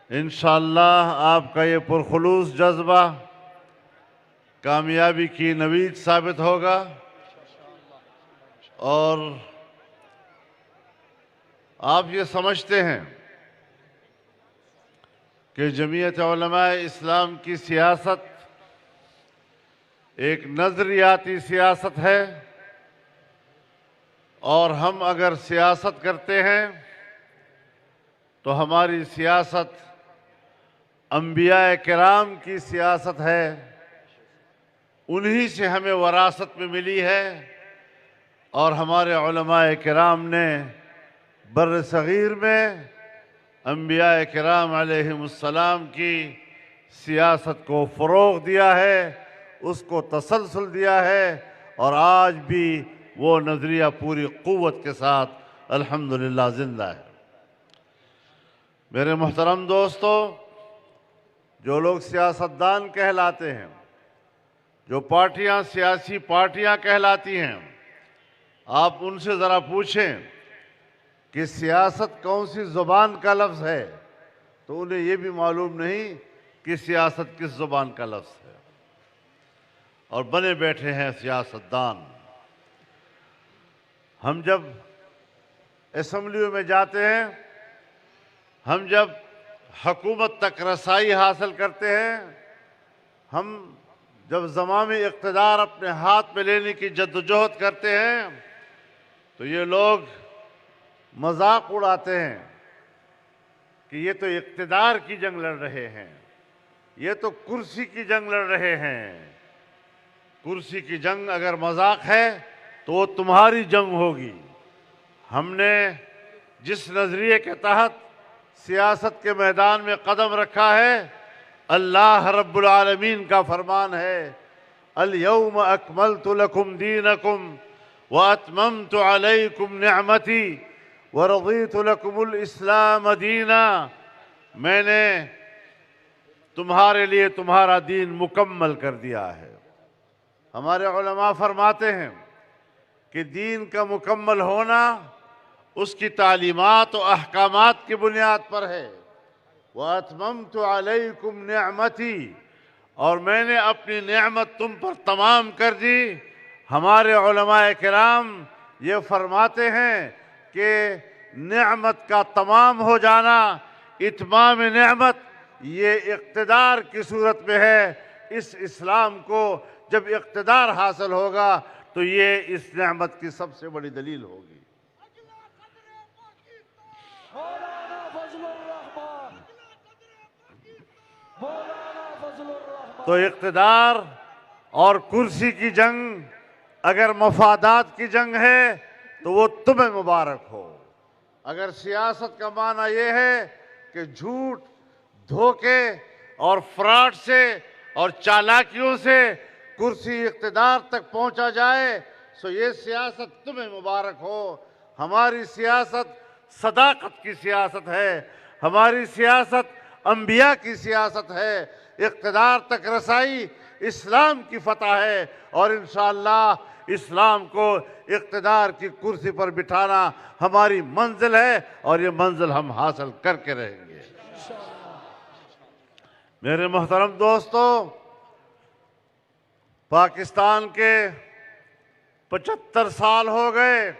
इंशाअल्लाह आपका ये पुरखुलूस जज्बा कामयाबी की नवीद साबित होगा और आप ये समझते हैं कि जमीयत उलमाए इस्लाम की सियासत एक नज़रियाती सियासत है और हम अगर सियासत करते हैं तो हमारी सियासत अंबिया किराम की सियासत है। उन्हीं से हमें वरासत में मिली है और हमारे उलमाए किराम ने बर्र सगीर में अंबिया किराम अलैहिमुस्सलाम की सियासत को फ़रोग़ दिया है, उसको तसलसल दिया है और आज भी वो नज़रिया पूरी क़ुव्वत के साथ अल्हम्दुलिल्लाह ज़िंदा है। मेरे मोहतरम दोस्तों, जो लोग सियासतदान कहलाते हैं, जो पार्टियां सियासी पार्टियां कहलाती हैं, आप उनसे ज़रा पूछें कि सियासत कौन सी ज़ुबान का लफ्ज़ है, तो उन्हें ये भी मालूम नहीं कि सियासत किस ज़ुबान का लफ्ज़ है। और बने बैठे हैं सियासतदान। हम जब असम्बलियों में जाते हैं, हम जब हुकूमत तक रसाई हासिल करते हैं, हम जब ज़मामी इक़्तिदार अपने हाथ में लेने की जद्दोजहद करते हैं, तो ये लोग मजाक उड़ाते हैं कि ये तो इक़्तिदार की जंग लड़ रहे हैं, ये तो कुर्सी की जंग लड़ रहे हैं। कुर्सी की जंग अगर मजाक है तो वो तुम्हारी जंग होगी। हमने जिस नज़रिए के तहत सियासत के मैदान में कदम रखा है, अल्लाह रब्बुल आलमीन का फरमान है, अल यौम अकमलतु लकुम दीनकुम व अतममतु अलैकुम निअमती व रज़ीतु लकुमुल इस्लाम दीना। मैंने तुम्हारे लिए तुम्हारा दीन मुकम्मल कर दिया है। हमारे उलमा फरमाते हैं कि दीन का मुकम्मल होना उसकी तालीमात और अहकामात की बुनियाद पर है। व अतममतु अलैकुम निअमती, और मैंने अपनी नेमत तुम पर तमाम कर दी। हमारे उलमाए किराम ये फरमाते हैं कि नेमत का तमाम हो जाना, इत्माम नेमत, ये इक़्तिदार की सूरत में है। इस इस्लाम को जब इक़्तिदार हासिल होगा तो ये इस नेमत की सबसे बड़ी दलील होगी। तो इक़्तिदार और कुर्सी की जंग अगर मफादात की जंग है तो वो तुम्हें मुबारक हो। अगर सियासत का माना ये है कि झूठ, धोखे और फ्रॉड से और चालाकियों से कुर्सी इक़्तिदार तक पहुंचा जाए, तो ये सियासत तुम्हें मुबारक हो। हमारी सियासत सदाकत की सियासत है, हमारी सियासत अंबिया की सियासत है। इक़्तिदार तक रसाई इस्लाम की फतह है और इंशाअल्लाह इस्लाम को इक़्तिदार की कुर्सी पर बिठाना हमारी मंजिल है और ये मंजिल हम हासिल करके रहेंगे। मेरे मोहतरम दोस्तों, पाकिस्तान के 75 साल हो गए,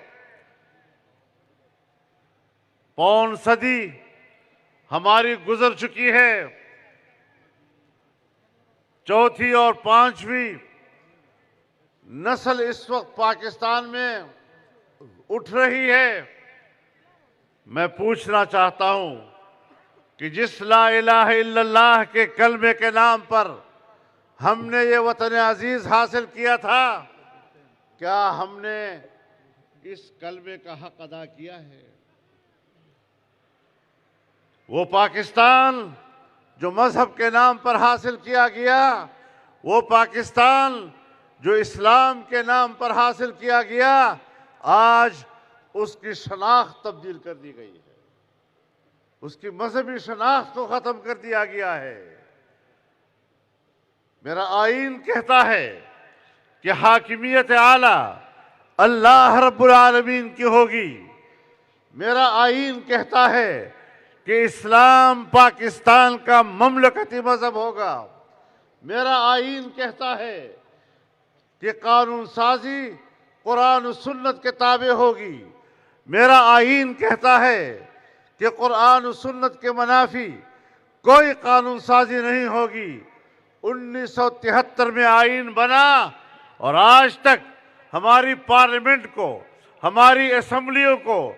पौन सदी हमारी गुजर चुकी है। चौथी और पांचवी नस्ल इस वक्त पाकिस्तान में उठ रही है। मैं पूछना चाहता हूं कि जिस ला इलाहा इल्लल्लाह के कलमे के नाम पर हमने ये वतन अजीज हासिल किया था, क्या हमने इस कलमे का हक अदा किया है? वो पाकिस्तान जो मजहब के नाम पर हासिल किया गया, वो पाकिस्तान जो इस्लाम के नाम पर हासिल किया गया, आज उसकी शनाख्त तब्दील कर दी गई है, उसकी मजहबी शनाख्त को ख़त्म कर दिया गया है। मेरा आईन कहता है कि हाकिमियत आला अल्लाह रब्बुल आलमीन की होगी। मेरा आईन कहता है कि इस्लाम पाकिस्तान का ममलकती मजहब होगा। मेरा आईन कहता है कि कानून साजी कुरान और सुन्नत के ताबे होगी। मेरा आईन कहता है कि कुरान और सुन्नत के मुनाफी कोई कानून साजी नहीं होगी। 1973 में आईन बना और आज तक हमारी पार्लियामेंट को, हमारी असेंबलियों को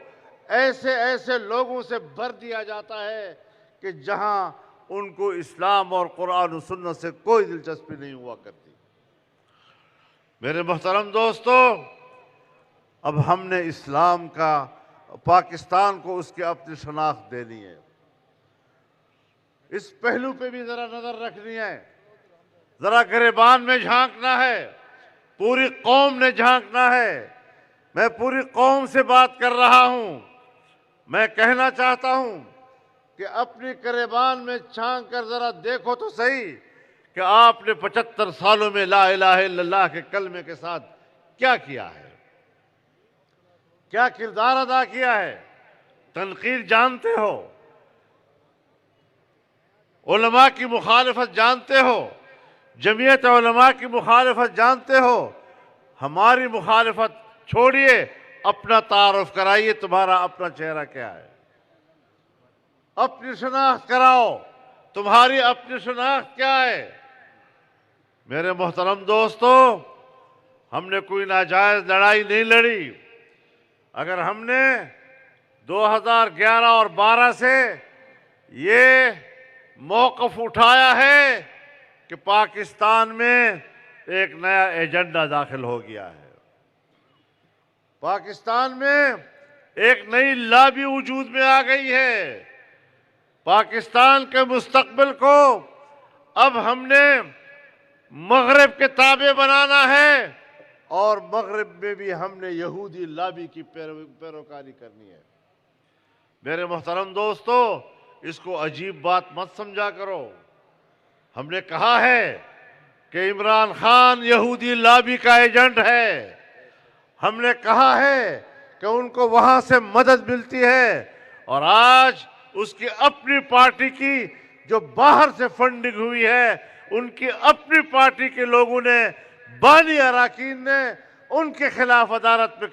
ऐसे ऐसे लोगों से भर दिया जाता है कि जहां उनको इस्लाम और कुरान और सुन्नत से कोई दिलचस्पी नहीं हुआ करती। मेरे मोहतरम दोस्तों, अब हमने इस्लाम का पाकिस्तान को उसकी अपनी शनाख्त देनी है। इस पहलू पे भी जरा नजर रखनी है, जरा गिरेबान में झांकना है, पूरी कौम ने झांकना है। मैं पूरी कौम से बात कर रहा हूं। मैं कहना चाहता हूं कि अपनी गिरेबान में झांक कर जरा देखो तो सही कि आपने 75 सालों में ला इलाहा इल्लल्लाह के कलमे के साथ क्या किया है, क्या किरदार अदा किया है। तनकीद जानते हो, उलमा की मुखालिफत जानते हो, जमीयत उलमा की मुखालिफत जानते हो। हमारी मुखालिफत छोड़िए, अपना तारुफ कराइए, तुम्हारा अपना चेहरा क्या है, अपनी शनाख्त कराओ, तुम्हारी अपनी शनाख्त क्या है। मेरे मोहतरम दोस्तों, हमने कोई नाजायज लड़ाई नहीं लड़ी। अगर हमने 2011 और 12 से ये मौक़िफ़ उठाया है कि पाकिस्तान में एक नया एजेंडा दाखिल हो गया है, पाकिस्तान में एक नई लॉबी वजूद में आ गई है। पाकिस्तान के मुस्तकबिल को अब हमने मगरिब के ताबे बनाना है और मगरिब में भी हमने यहूदी लॉबी की पैरोकारी करनी है। मेरे मोहतरम दोस्तों, इसको अजीब बात मत समझा करो। हमने कहा है कि इमरान खान यहूदी लॉबी का एजेंट है। हमने कहा है कि उनको वहां से मदद मिलती है और आज उसकी अपनी पार्टी की जो बाहर से फंडिंग हुई है, उनकी अपनी पार्टी के लोगों ने, बानी अराकीन ने उनके खिलाफ अदालत में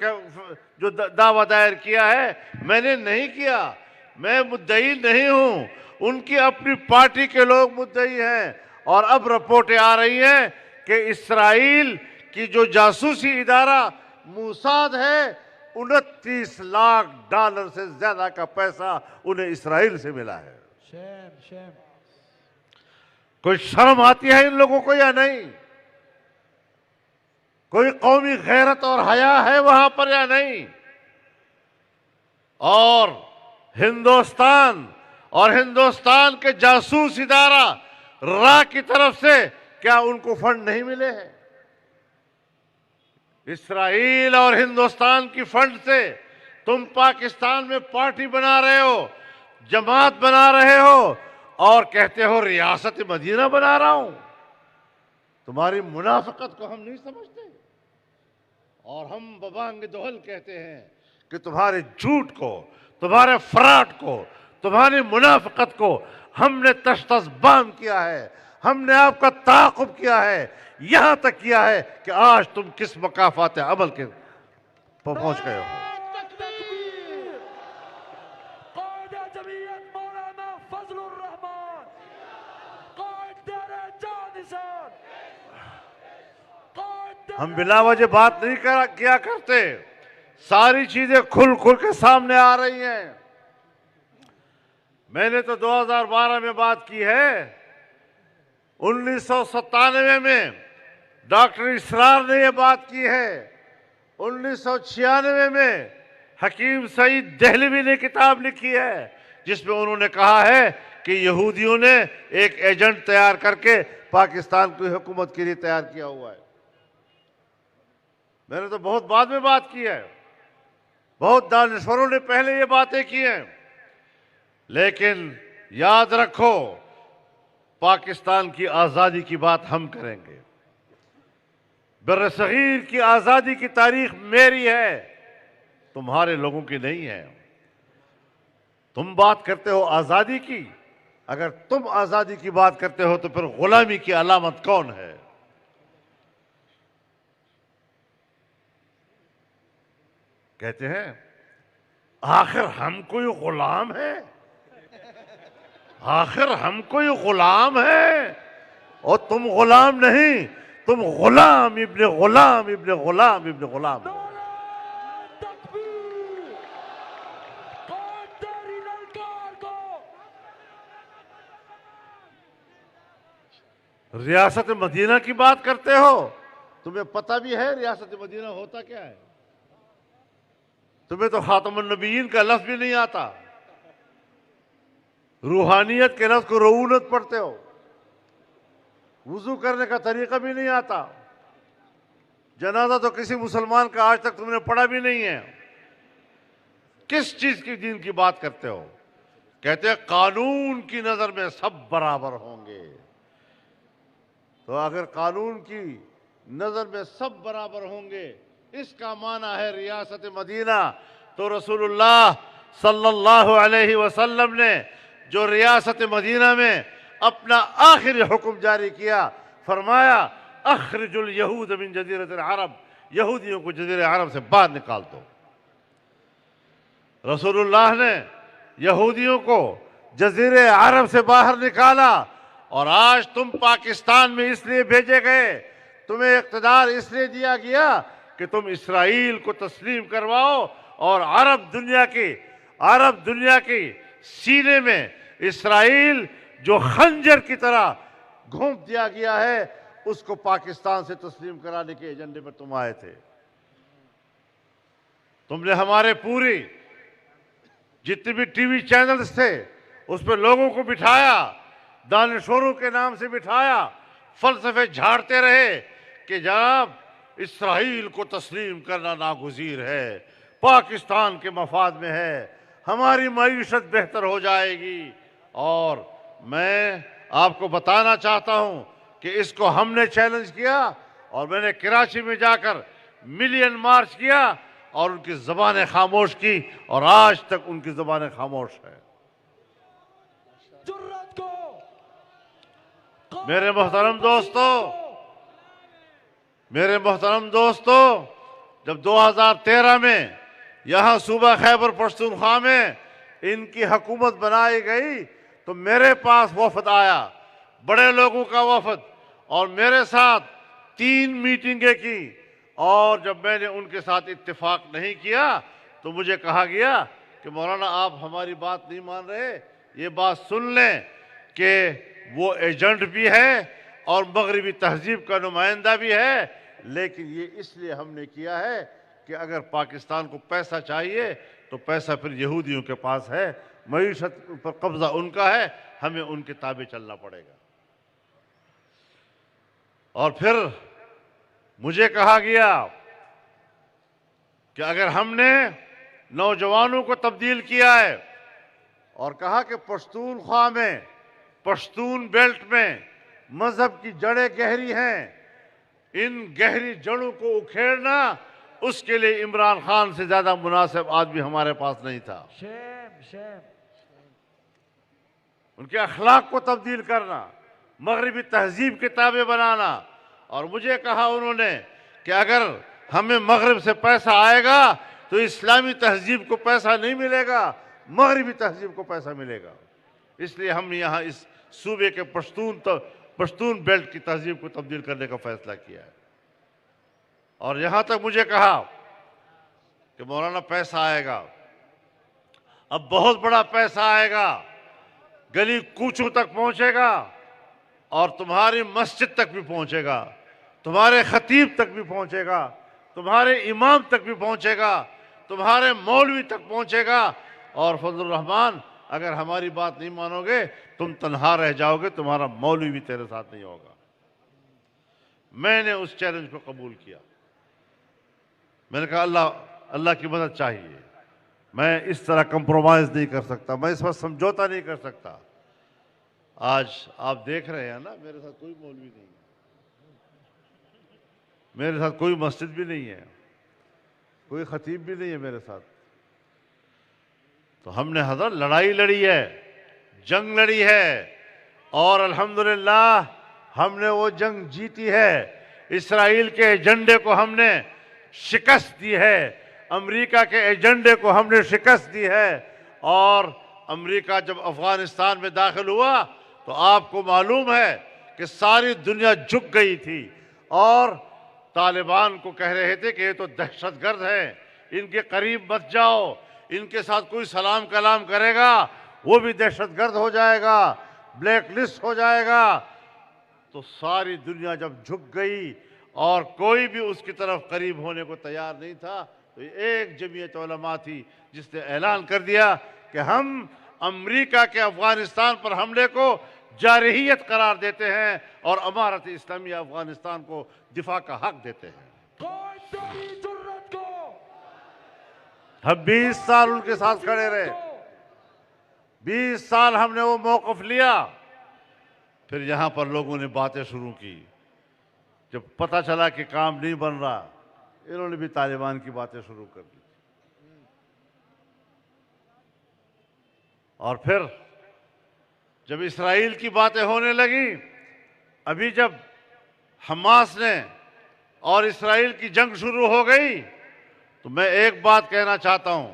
जो दावा दायर किया है, मैंने नहीं किया, मैं मुद्दई नहीं हूं, उनकी अपनी पार्टी के लोग मुद्दई हैं। और अब रिपोर्टें आ रही हैं कि इस्राइल की जो जासूसी इदारा मूसाद है, 29 लाख डॉलर से ज्यादा का पैसा उन्हें इस्राइल से मिला है। शेम। कोई शर्म आती है इन लोगों को या नहीं? कोई कौमी गैरत और हया है वहां पर या नहीं? और हिंदुस्तान के जासूस इदारा रा की तरफ से क्या उनको फंड नहीं मिले हैं? इस्राइल और हिंदुस्तान की फंड से तुम पाकिस्तान में पार्टी बना रहे हो, जमात बना रहे हो और कहते हो रियासत मदीना बना रहा हूं। तुम्हारी मुनाफिकत को हम नहीं समझते और हम बबांग दोहल कहते हैं कि तुम्हारे झूठ को, तुम्हारे फ्रॉड को, तुम्हारी मुनाफिकत को हमने तश्तज़बाम किया है, हमने आपका ताक़ुब किया है, यहां तक किया है कि आज तुम किस मकाफात अमल के पहुंच गए हो। हम बिला वजह बात नहीं किया करते, सारी चीजें खुल के सामने आ रही हैं। मैंने तो 2012 में बात की है, 1997 में डॉक्टर इसरार ने यह बात की है, 1996 में हकीम सईद दहलवी ने किताब लिखी है जिसमें उन्होंने कहा है कि यहूदियों ने एक एजेंट तैयार करके पाकिस्तान की हुकूमत के लिए तैयार किया हुआ है। मैंने तो बहुत बाद में बात की है, बहुत दानिश्वरों ने पहले ये बातें की हैं, लेकिन याद रखो पाकिस्तान की आज़ादी की बात हम करेंगे। बर्र-ए-सग़ीर की आज़ादी की तारीख मेरी है, तुम्हारे लोगों की नहीं है। तुम बात करते हो आजादी की, अगर तुम आजादी की बात करते हो तो फिर गुलामी की अलामत कौन है? कहते हैं आखिर हम कोई गुलाम है, आखिर हम कोई गुलाम है, और तुम गुलाम नहीं, तुम गुलाम इब्ने गुलाम इब्ने गुलाम इब्ने गुलाम हो। रियासत मदीना की बात करते हो, तुम्हें पता भी है रियासत मदीना होता क्या है? तुम्हें तो खातमुन नबीयीन का लफ्ज भी नहीं आता, रूहानियत के लफ्ज को रऊनत पढ़ते हो, वुजू करने का तरीका भी नहीं आता, जनाजा तो किसी मुसलमान का आज तक तुमने पढ़ा भी नहीं है। किस चीज की दीन की बात करते हो? कहते हैं कानून की नजर में सब बराबर होंगे। तो अगर कानून की नजर में सब बराबर होंगे, इसका माना है रियासत मदीना। तो रसूलुल्लाह सल्लल्लाहु अलैहि वसल्लम ने जो रियासत मदीना में अपना आखिरी हुक्म जारी किया, फरमाया अखरिजुल यहूद मिन जजीरतिल अरब, यहूदियों को जजीरे अरब से बाहर निकाल दो। रसूलुल्लाह ने यहूदियों को जजीरे अरब से बाहर निकाला, और आज तुम पाकिस्तान में इसलिए भेजे गए, तुम्हें इख्तिदार इसलिए दिया गया कि तुम इसराइल को तस्लीम करवाओ, और अरब दुनिया की सीने में इसराइल जो खंजर की तरह घोंप दिया गया है, उसको पाकिस्तान से तस्लीम कराने के एजेंडे पर तुम आए थे। तुमने हमारे पूरी जितने भी टीवी चैनल्स थे उस पर लोगों को बिठाया, दानिशोरों के नाम से बिठाया, फलसफे झाड़ते रहे कि जनाब इसराइल को तस्लीम करना नागुज़ीर है, पाकिस्तान के मफाद में है, हमारी मईशत बेहतर हो जाएगी। और मैं आपको बताना चाहता हूं कि इसको हमने चैलेंज किया, और मैंने कराची में जाकर मिलियन मार्च किया और उनकी ज़बानें खामोश की, और आज तक उनकी ज़बानें खामोश है। मेरे मोहतरम दोस्तों, जब 2013 में यहां सूबा खैबर पख्तूनख्वा में इनकी हुकूमत बनाई गई, तो मेरे पास वफद आया, बड़े लोगों का वफद, और मेरे साथ 3 मीटिंगें की। और जब मैंने उनके साथ इत्तेफाक नहीं किया तो मुझे कहा गया कि मौलाना आप हमारी बात नहीं मान रहे, ये बात सुन लें कि वो एजेंट भी है और मगरबी तहजीब का नुमाइंदा भी है, लेकिन ये इसलिए हमने किया है कि अगर पाकिस्तान को पैसा चाहिए तो पैसा फिर यहूदियों के पास है, मईशत पर कब्जा उनका है, हमें उनके ताबे चलना पड़ेगा। और फिर मुझे कहा गया कि अगर हमने नौजवानों को तब्दील किया है और कहा कि पश्तूनख्वा में, पश्तून बेल्ट में मजहब की जड़ें गहरी हैं, इन गहरी जड़ों को उखेड़ना, उसके लिए इमरान खान से ज्यादा मुनासिब आदमी हमारे पास नहीं था। उनके अखलाक को तब्दील करना, मगरबी तहजीब के ताबे बनाना। और मुझे कहा उन्होंने कि अगर हमें मगरब से पैसा आएगा तो इस्लामी तहजीब को पैसा नहीं मिलेगा, मगरबी तहजीब को पैसा मिलेगा। इसलिए हम यहाँ इस सूबे के पश्तून बेल्ट की तहजीब को तब्दील करने का फैसला किया है। और यहाँ तक मुझे कहा कि मौलाना पैसा आएगा, अब बहुत बड़ा पैसा आएगा, गली कूचों तक पहुँचेगा और तुम्हारी मस्जिद तक भी पहुँचेगा, तुम्हारे खतीब तक भी पहुँचेगा, तुम्हारे इमाम तक भी पहुँचेगा, तुम्हारे मौलवी तक पहुँचेगा। और फजलुर रहमान, अगर हमारी बात नहीं मानोगे तुम तन्हा रह जाओगे, तुम्हारा मौलवी भी तेरे साथ नहीं होगा। मैंने उस चैलेंज को कबूल किया। मैंने कहा अल्लाह की मदद चाहिए, मैं इस तरह कंप्रोमाइज नहीं कर सकता, मैं इस पर समझौता नहीं कर सकता। आज आप देख रहे हैं ना, मेरे साथ कोई मौलवी नहीं है, मेरे साथ कोई मस्जिद भी नहीं है, कोई खतीब भी नहीं है मेरे साथ। तो हमने हज़रत लड़ाई लड़ी है, जंग लड़ी है, और अल्हम्दुलिल्लाह हमने वो जंग जीती है। इसराइल के एजेंडे को हमने शिकस्त दी है, अमेरिका के एजेंडे को हमने शिकस्त दी है। और अमेरिका जब अफगानिस्तान में दाखिल हुआ तो आपको मालूम है कि सारी दुनिया झुक गई थी और तालिबान को कह रहे थे कि ये तो दहशतगर्द है, इनके करीब मत जाओ, इनके साथ कोई सलाम कलाम करेगा वो भी दहशतगर्द हो जाएगा, ब्लैक लिस्ट हो जाएगा। तो सारी दुनिया जब झुक गई और कोई भी उसकी तरफ करीब होने को तैयार नहीं था, तो एक जमीयत उलमा थी जिसने ऐलान कर दिया कि हम अमेरिका के अफगानिस्तान पर हमले को जारहियत करार देते हैं और अमारत इस्लामी अफगानिस्तान को दिफा का हक देते हैं। हम 20 साल उनके साथ खड़े रहे, 20 साल हमने वो मौक़िफ़ लिया। फिर यहाँ पर लोगों ने बातें शुरू की, जब पता चला कि काम नहीं बन रहा, इन्होंने भी तालिबान की बातें शुरू कर दी। और फिर जब इसराइल की बातें होने लगी, अभी जब हमास ने और इसराइल की जंग शुरू हो गई, तो मैं एक बात कहना चाहता हूं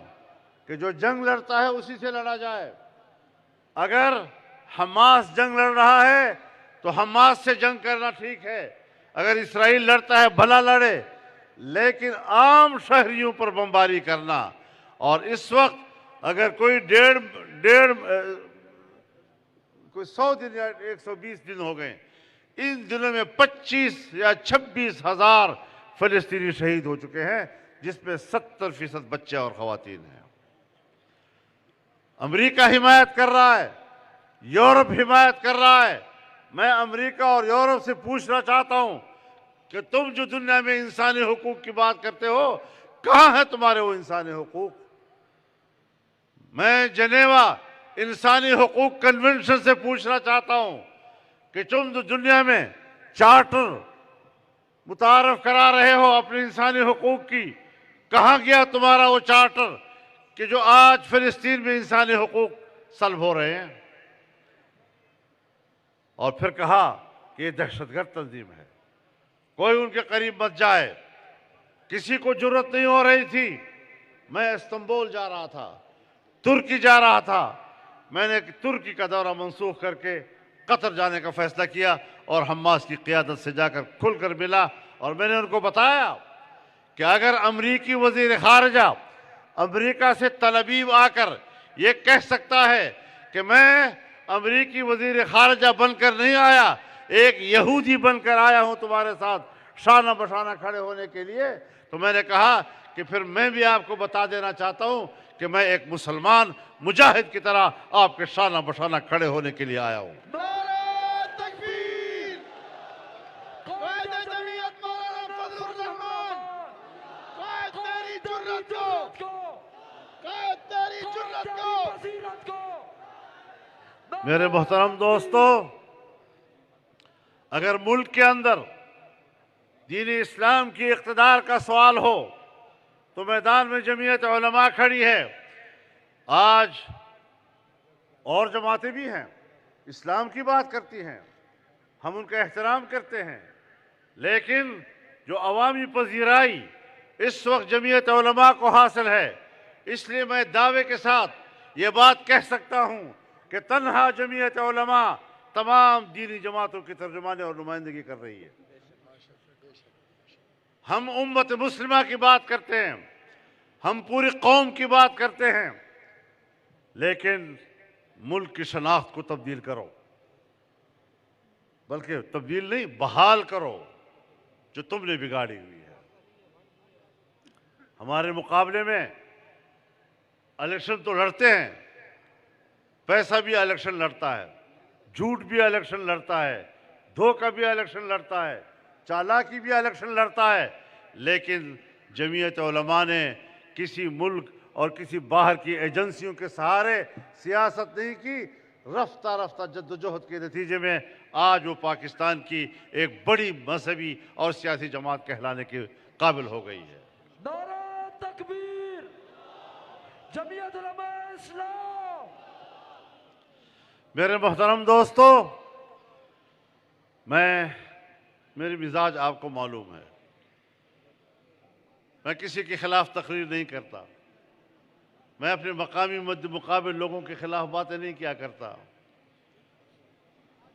कि जो जंग लड़ता है उसी से लड़ा जाए। अगर हमास जंग लड़ रहा है तो हमास से जंग करना ठीक है, अगर इसराइल लड़ता है भला लड़े, लेकिन आम शहरियों पर बमबारी करना। और इस वक्त अगर कोई कोई 100 दिन या 120 दिन हो गए, इन दिनों में 25 या 26 हजार फिलिस्तीनी शहीद हो चुके हैं, जिसमें 70% बच्चे और खवातीन हैं। अमेरिका हिमायत कर रहा है, यूरोप हिमायत कर रहा है। मैं अमेरिका और यूरोप से पूछना चाहता हूं कि तुम जो दुनिया में इंसानी हुकूक की बात करते हो, कहां है तुम्हारे वो इंसानी हुकूक? मैं जनेवा इंसानी हुकूक कन्वेंशन से पूछना चाहता हूं कि तुम जो दुनिया में चार्टर मुतारफ करा रहे हो अपने इंसानी हुकूक की, कहां गया तुम्हारा वो चार्टर कि जो आज फिलिस्तीन में इंसानी हुकूक सल्ब हो रहे हैं? और फिर कहा कि ये दहशतगर्द तंजीम है, कोई उनके करीब मत जाए। किसी को जरूरत नहीं हो रही थी। मैं इस्तांबुल जा रहा था, तुर्की जा रहा था, मैंने तुर्की का दौरा मंसूख करके कतर जाने का फैसला किया और हमास की क़ियादत से जाकर खुलकर मिला और मैंने उनको बताया कि अगर अमरीकी वज़ीर ख़ारिजा अमेरिका से तल अवीव आकर ये कह सकता है कि मैं अमरीकी वज़ीर ख़ारिजा बनकर नहीं आया, एक यहूदी बनकर आया हूं तुम्हारे साथ शाना बशाना खड़े होने के लिए, तो मैंने कहा कि फिर मैं भी आपको बता देना चाहता हूं कि मैं एक मुसलमान मुजाहिद की तरह आपके शाना बशाना खड़े होने के लिए आया हूं। मेरे मोहतरम दोस्तों, अगर मुल्क के अंदर दीन इस्लाम की इक़्तिदार का सवाल हो तो मैदान में जमीयत उलमा खड़ी है। आज और जमातें भी हैं, इस्लाम की बात करती हैं, हम उनका एहतराम करते हैं, लेकिन जो अवामी पजीराई इस वक्त जमीयत उलमा को हासिल है, इसलिए मैं दावे के साथ ये बात कह सकता हूँ कि तन्हा जमीयत उलमा तमाम दीनी जमातों की तर्जुमानी और नुमाइंदगी कर रही है। हम उम्मत मुस्लिमा की बात करते हैं, हम पूरी कौम की बात करते हैं, लेकिन मुल्क की शनाख्त को तब्दील करो, बल्कि तब्दील नहीं बहाल करो जो तुमने बिगाड़ी हुई है। हमारे मुकाबले में इलेक्शन तो लड़ते हैं, पैसा भी इलेक्शन लड़ता है, झूठ भी इलेक्शन लड़ता है, धोखा भी इलेक्शन लड़ता है, चालाकी भी इलेक्शन लड़ता है, लेकिन जमीयत उलमा ने किसी मुल्क और किसी बाहर की एजेंसियों के सहारे सियासत नहीं की। रफ्ता रफ्ता जद्दोजहद के नतीजे में आज वो पाकिस्तान की एक बड़ी मजहबी और सियासी जमात कहलाने के काबिल हो गई है। नारा तकबीर, जमीयत उलमा इस्लाम। मेरे मोहतरम दोस्तों, मेरी मिजाज आपको मालूम है। मैं किसी के खिलाफ तकरीर नहीं करता। मैं अपने मकामी मध्य मुकाबिल लोगों के खिलाफ बातें नहीं किया करता।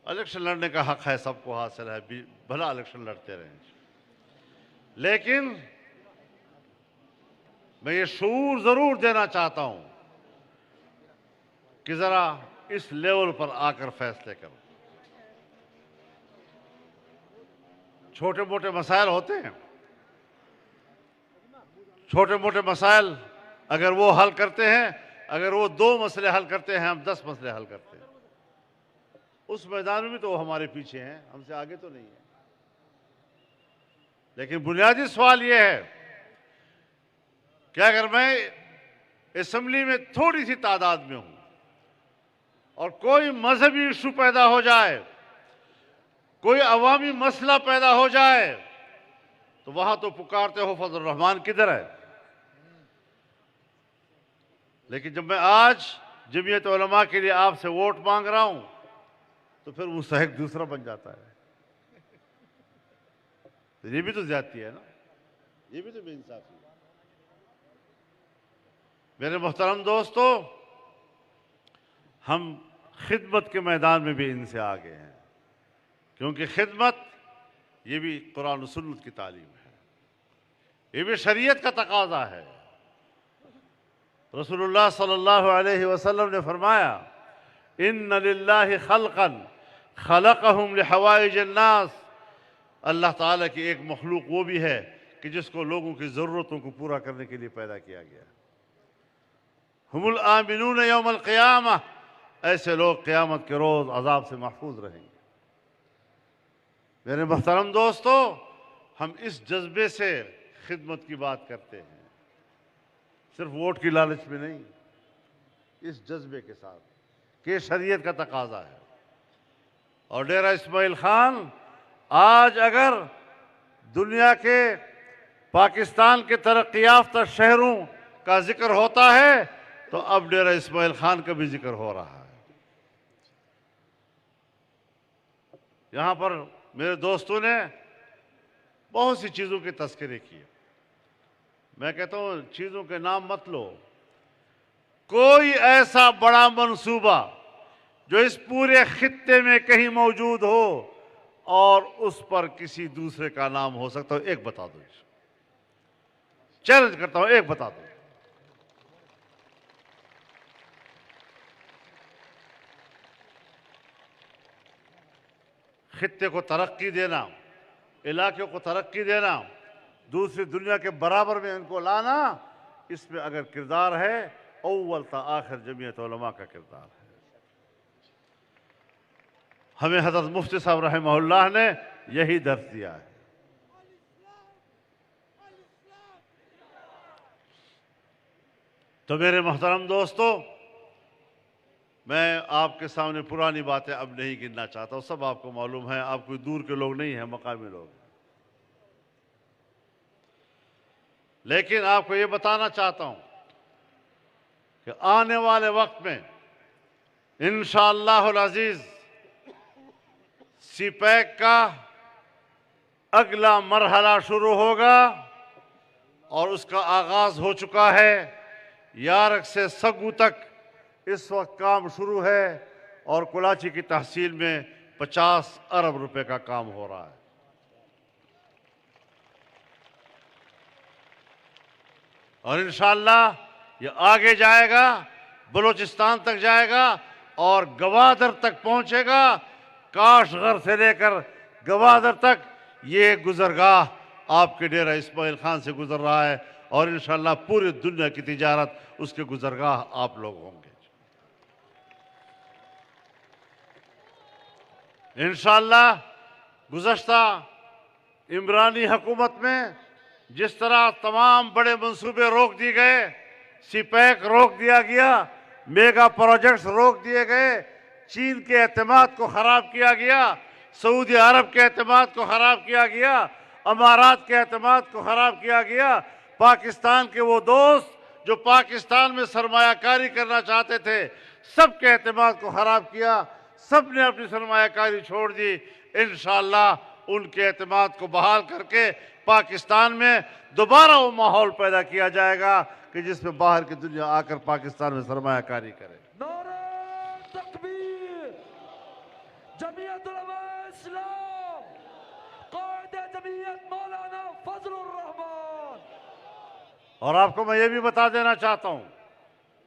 इलेक्शन लड़ने का हक है, सबको हासिल है, भला इलेक्शन लड़ते रहें। लेकिन मैं ये शऊर जरूर देना चाहता हूं कि जरा इस लेवल पर आकर फैसले करो। छोटे मोटे मसाइल होते हैं, छोटे मोटे मसाइल अगर वो हल करते हैं, अगर वो 2 मसले हल करते हैं, हम 10 मसले हल करते हैं। उस मैदान में तो वो हमारे पीछे हैं, हमसे आगे तो नहीं है। लेकिन बुनियादी सवाल ये है कि अगर मैं असेंबली में थोड़ी सी तादाद में हूं और कोई मजहबी इशू पैदा हो जाए, कोई अवामी मसला पैदा हो जाए, तो वहां तो पुकारते हो फजल रहमान किधर है। लेकिन जब मैं आज जमीयत उलमा के लिए आपसे वोट मांग रहा हूं, तो फिर मुस्तहिक दूसरा बन जाता है। तो ये भी तो ज्यादती है ना, ये भी तो बेइंसाफी है। मेरे मोहतरम दोस्तों, हम खिदमत के मैदान में भी इनसे आगे हैं, क्योंकि खिदमत ये भी कुरान और सुन्नत की तालीम है, ये भी शरीयत का तकाजा है। रसूलुल्लाह सल्लल्लाहु अलैहि वसल्लम ने फरमाया, इन्ना लिल्लाहि खल्क़न खलक़हुम लिहवाइज अन्नास। अल्लाह ताला की एक मखलूक वो भी है कि जिसको लोगों की ज़रूरतों को पूरा करने के लिए पैदा किया गया। हुमुल आमिनून यौमल क़ियामा, ऐसे लोग क़यामत के रोज़ अज़ाब से महफूज रहेंगे। मेरे मोहतरम दोस्तों, हम इस जज्बे से खिदमत की बात करते हैं, सिर्फ वोट की लालच में नहीं, इस जज्बे के साथ कि शरीयत का तकाजा है। और डेरा इस्माइल खान आज अगर दुनिया के पाकिस्तान के तरक्की याफ्ता शहरों का जिक्र होता है, तो अब डेरा इस्माइल खान का भी जिक्र हो रहा है। यहां पर मेरे दोस्तों ने बहुत सी चीज़ों के तस्करे किए। मैं कहता हूं चीज़ों के नाम मत लो। कोई ऐसा बड़ा मंसूबा जो इस पूरे खित्ते में कहीं मौजूद हो और उस पर किसी दूसरे का नाम हो सकता हो, एक बता दो। चैलेंज करता हूं, एक बता दो। खित्ते को तरक्की देना, इलाके को तरक्की देना, दूसरी दुनिया के बराबर में इनको लाना, इसमें अगर किरदार है, अव्वल ता आखिर जमीयत उलमा का किरदार है। हमें हज़रत मुफ्ती साहब रहमहुल्लाह ने यही दर्स दिया है। तो मेरे मोहतरम दोस्तों, मैं आपके सामने पुरानी बातें अब नहीं गिनना चाहता हूं, सब आपको मालूम है। आप कोई दूर के लोग नहीं हैं, मकामी लोग। लेकिन आपको ये बताना चाहता हूं कि आने वाले वक्त में इंशाअल्लाहुल अज़ीज़ सीपैक का अगला मरहला शुरू होगा और उसका आगाज हो चुका है। यारक से सगू तक इस वक्त काम शुरू है और कुलाची की तहसील में 50 अरब रुपए का काम हो रहा है। और इंशाअल्लाह ये आगे जाएगा, बलूचिस्तान तक जाएगा और गवादर तक पहुंचेगा। काशगर से लेकर गवादर तक ये गुजरगाह आपके डेरा इस्माइल खान से गुजर रहा है और इंशाअल्लाह पूरी दुनिया की तिजारत उसके गुजरगाह आप लोग होंगे। इंशाअल्लाह गुज़श्ता इमरानी हुकूमत में जिस तरह तमाम बड़े मंसूबे रोक दिए गए, सीपैक रोक दिया गया, मेगा प्रोजेक्ट्स रोक दिए गए, चीन के एतमाद को ख़राब किया गया, सऊदी अरब के एतमाद को ख़राब किया गया, अमारात के एतमाद को ख़राब किया गया, पाकिस्तान के वो दोस्त जो पाकिस्तान में सरमायाकारी करना चाहते थे, सबके एतमाद को खराब किया। सब ने अपनी सरमायाकारी छोड़ दी। इंशाअल्लाह उनके एतमाद को बहाल करके पाकिस्तान में दोबारा वो माहौल पैदा किया जाएगा कि जिसमें बाहर की दुनिया आकर पाकिस्तान में सरमायाकारी करे। नारे तकबीर, जमीयत उलमा इस्लाम, कायदे जमीयत मौलाना फजलुर रहमान। और आपको मैं ये भी बता देना चाहता हूं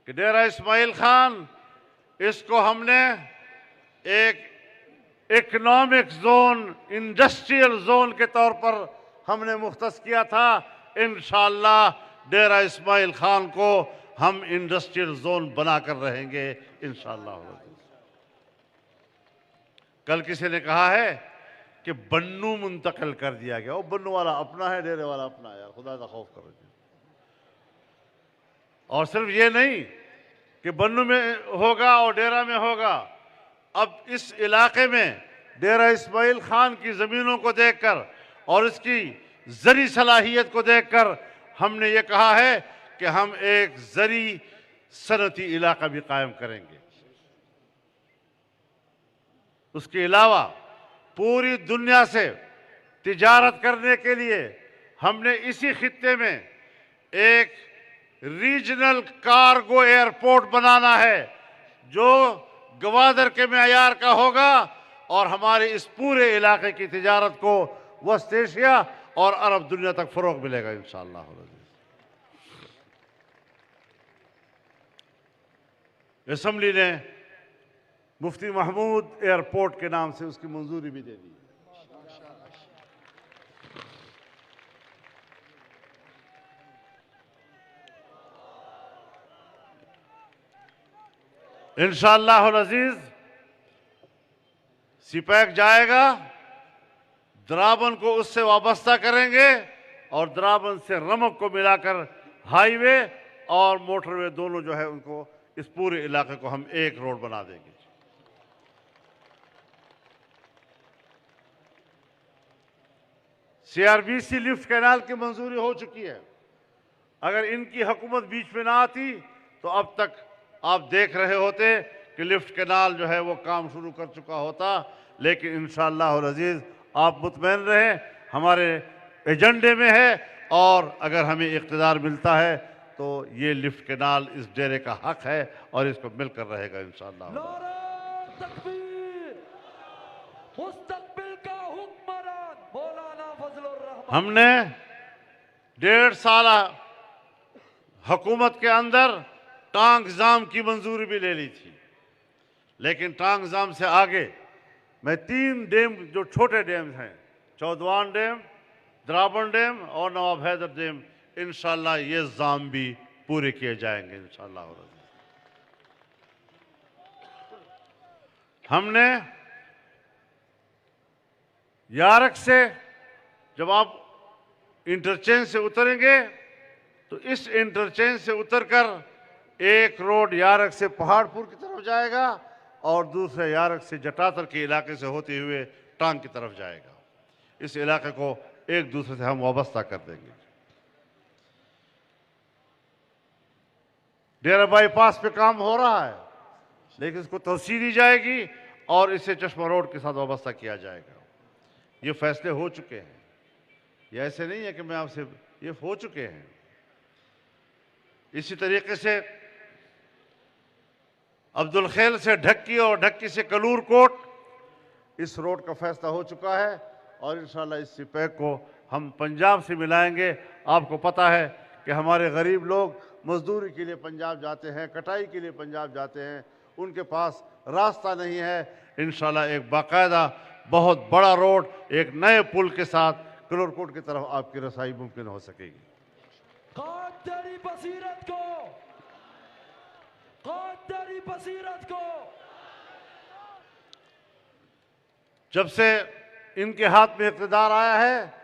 कि डेरा इस्माइल खान, इसको हमने एक इकोनॉमिक जोन, इंडस्ट्रियल जोन के तौर पर हमने मुख्तस किया था। इंशाअल्लाह डेरा इस्माइल खान को हम इंडस्ट्रियल जोन बनाकर रहेंगे इंशाअल्लाह। कल किसी ने कहा है कि बन्नू मुंतकिल कर दिया गया। वो बन्नू वाला अपना है, डेरे वाला अपना है। यार खुदा का खौफ करो। और सिर्फ ये नहीं कि बन्नू में होगा और डेरा में होगा, अब इस इलाके में डेरा इस्माइल खान की ज़मीनों को देखकर और इसकी ज़री सलाहियत को देखकर हमने ये कहा है कि हम एक ज़री सनती इलाका भी कायम करेंगे। उसके अलावा पूरी दुनिया से तिजारत करने के लिए हमने इसी खित्ते में एक रीजनल कार्गो एयरपोर्ट बनाना है जो गवादर के मेयार का होगा और हमारे इस पूरे इलाके की तिजारत को वस्त एशिया और अरब दुनिया तक फरोग मिलेगा इंशाअल्लाह। असेंबली ने मुफ्ती महमूद एयरपोर्ट के नाम से उसकी मंजूरी भी दे दी। इंशाअल्लाह अज़ीज़ सिपैक जाएगा, द्राबन को उससे वाबस्ता करेंगे और द्राबन से रमक को मिलाकर हाईवे और मोटरवे दोनों जो है उनको, इस पूरे इलाके को हम एक रोड बना देंगे। सीआरबीसी लिफ्ट कैनाल की मंजूरी हो चुकी है। अगर इनकी हुकूमत बीच में ना आती तो अब तक आप देख रहे होते कि लिफ्ट कैनाल जो है वो काम शुरू कर चुका होता। लेकिन इंशाअल्लाह अज़ीज़ आप मुतमईन रहें, हमारे एजेंडे में है और अगर हमें इक़्तिदार मिलता है तो ये लिफ्ट कैनाल इस डेरे का हक है और इसको मिलकर रहेगा इंशाअल्लाह। नारे तकबीर, मुस्तक़बिल का हुक्मरान मौलाना फजलुर रहमान। हमने 1.5 साल हुकूमत के अंदर टांग जाम की मंजूरी भी ले ली थी, लेकिन टांग जाम से आगे मैं 3 डैम जो छोटे डैम हैं, चौदवान डैम, द्राबन डैम और नवाब हैदर डैम, इंशाअल्लाह ये जाम भी पूरे किए जाएंगे इंशाअल्लाह। हमने यारक से जब आप इंटरचेंज से उतरेंगे तो इस इंटरचेंज से उतरकर एक रोड यारक से पहाड़पुर की तरफ जाएगा और दूसरे यारक से जटातर के इलाके से होते हुए टांग की तरफ जाएगा। इस इलाके को एक दूसरे से हम वाबस्ता कर देंगे। डेरा बाईपास पे काम हो रहा है, लेकिन इसको तवसीह दी जाएगी और इसे चश्मा रोड के साथ वाबस्ता किया जाएगा। ये फैसले हो चुके हैं, ये ऐसे नहीं है कि मैं आपसे, ये हो चुके हैं। इसी तरीके से अब्दुल खैल से ढक्की और ढक्की से कलूर कोट, इस रोड का फैसला हो चुका है और इंशाअल्लाह इस सिपैक को हम पंजाब से मिलाएंगे। आपको पता है कि हमारे गरीब लोग मजदूरी के लिए पंजाब जाते हैं, कटाई के लिए पंजाब जाते हैं, उनके पास रास्ता नहीं है। इंशाअल्लाह एक बाकायदा बहुत बड़ा रोड एक नए पुल के साथ कलूर कोट की तरफ आपकी रसाई मुमकिन हो सकेगी। तेरी बसीरत को, तेरी बसीरत को। जब से इनके हाथ में इक़्तिदार आया है,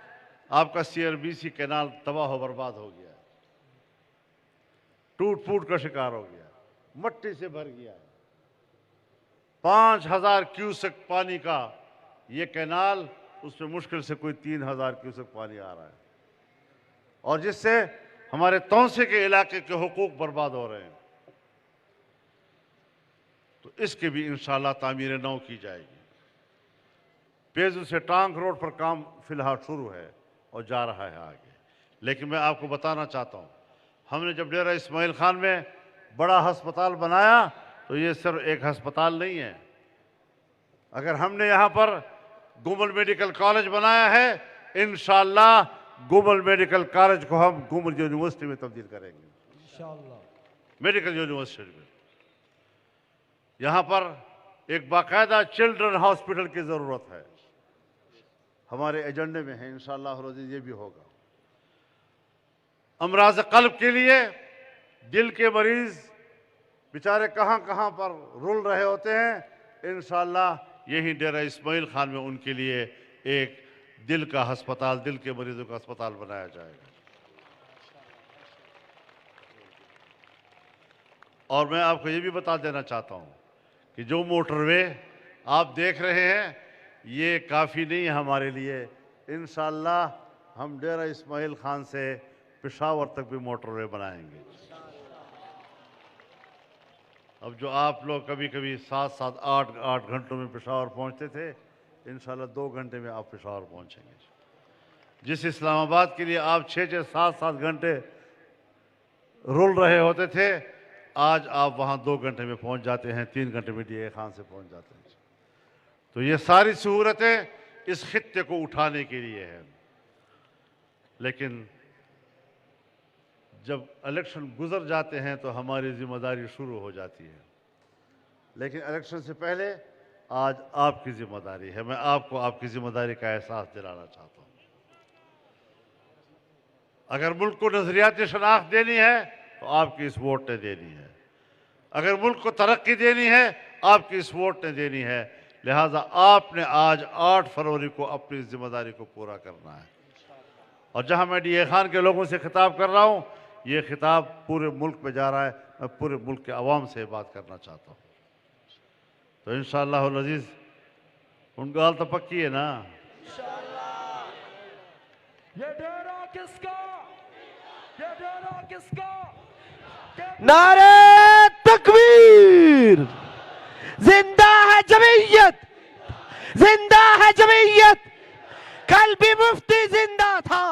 आपका सीआरबीसी कैनाल तबाह हो बर्बाद हो गया, टूट फूट का शिकार हो गया, मट्टी से भर गया। 5000 क्यूसेक पानी का ये कैनाल, उसमें मुश्किल से कोई 3000 क्यूसेक पानी आ रहा है और जिससे हमारे तौसे के इलाके के हुकूक बर्बाद हो रहे हैं, तो इसकी भी इंशाअल्लाह तामीर नौ की जाएगी। पेजू से टांग रोड पर काम फिलहाल शुरू है और जा रहा है आगे। लेकिन मैं आपको बताना चाहता हूँ, हमने जब डेरा इस्माइल खान में बड़ा अस्पताल बनाया तो ये सिर्फ एक अस्पताल नहीं है। अगर हमने यहाँ पर गुमल मेडिकल कॉलेज बनाया है, इंशाअल्लाह गुमल मेडिकल कॉलेज को हम गुमल यूनिवर्सिटी में तब्दील करेंगे, इंशाअल्लाह। मेडिकल यूनिवर्सिटी में। यहाँ पर एक बाकायदा चिल्ड्रन हॉस्पिटल की ज़रूरत है, हमारे एजेंडे में है, इंशाअल्लाह ये भी होगा। अमराज कल्ब के लिए दिल के मरीज बेचारे कहाँ कहाँ पर रुल रहे होते हैं, इंशाअल्लाह यही डेरा इस्माइल खान में उनके लिए एक दिल का अस्पताल, दिल के मरीजों का अस्पताल बनाया जाएगा। और मैं आपको ये भी बता देना चाहता हूँ कि जो मोटरवे आप देख रहे हैं ये काफ़ी नहीं है हमारे लिए। इंशाअल्लाह हम डेरा इस्माइल खान से पेशावर तक भी मोटरवे बनाएंगे। अब जो आप लोग कभी कभी 7-7, 8-8 घंटों में पेशावर पहुंचते थे, इंशाअल्लाह 2 घंटे में आप पेशावर पहुंचेंगे। जिस इस्लामाबाद के लिए आप 6-6, 7-7 घंटे रुल रहे होते थे, आज आप वहां 2 घंटे में पहुंच जाते हैं, 3 घंटे में डीए खान से पहुंच जाते हैं। तो ये सारी सहूलतें इस खित्ते को उठाने के लिए हैं। लेकिन जब इलेक्शन गुजर जाते हैं तो हमारी जिम्मेदारी शुरू हो जाती है। लेकिन इलेक्शन से पहले आज आपकी जिम्मेदारी है। मैं आपको आपकी जिम्मेदारी का एहसास दिलाना चाहता हूँ। अगर मुल्क को नजरियाती शनाख्त देनी है तो आपकी इस वोट ने देनी है। अगर मुल्क को तरक्की देनी है, आपकी इस वोट ने देनी है। लिहाजा आपने आज 8 फरवरी को अपनी जिम्मेदारी को पूरा करना है। और जहां मैं डीए खान के लोगों से खिताब कर रहा हूं, ये खिताब पूरे मुल्क में जा रहा है। मैं पूरे मुल्क के अवाम से बात करना चाहता हूं। तो इंशाअल्लाह अज़ीज़ उनकी हाल तो पक्की है ना। ये डेरा किसका? ये डेरा किसका? नारे तकबीर! जिंदा है जमीयत, जिंदा है जमीयत। कल भी मुफ्ती जिंदा था,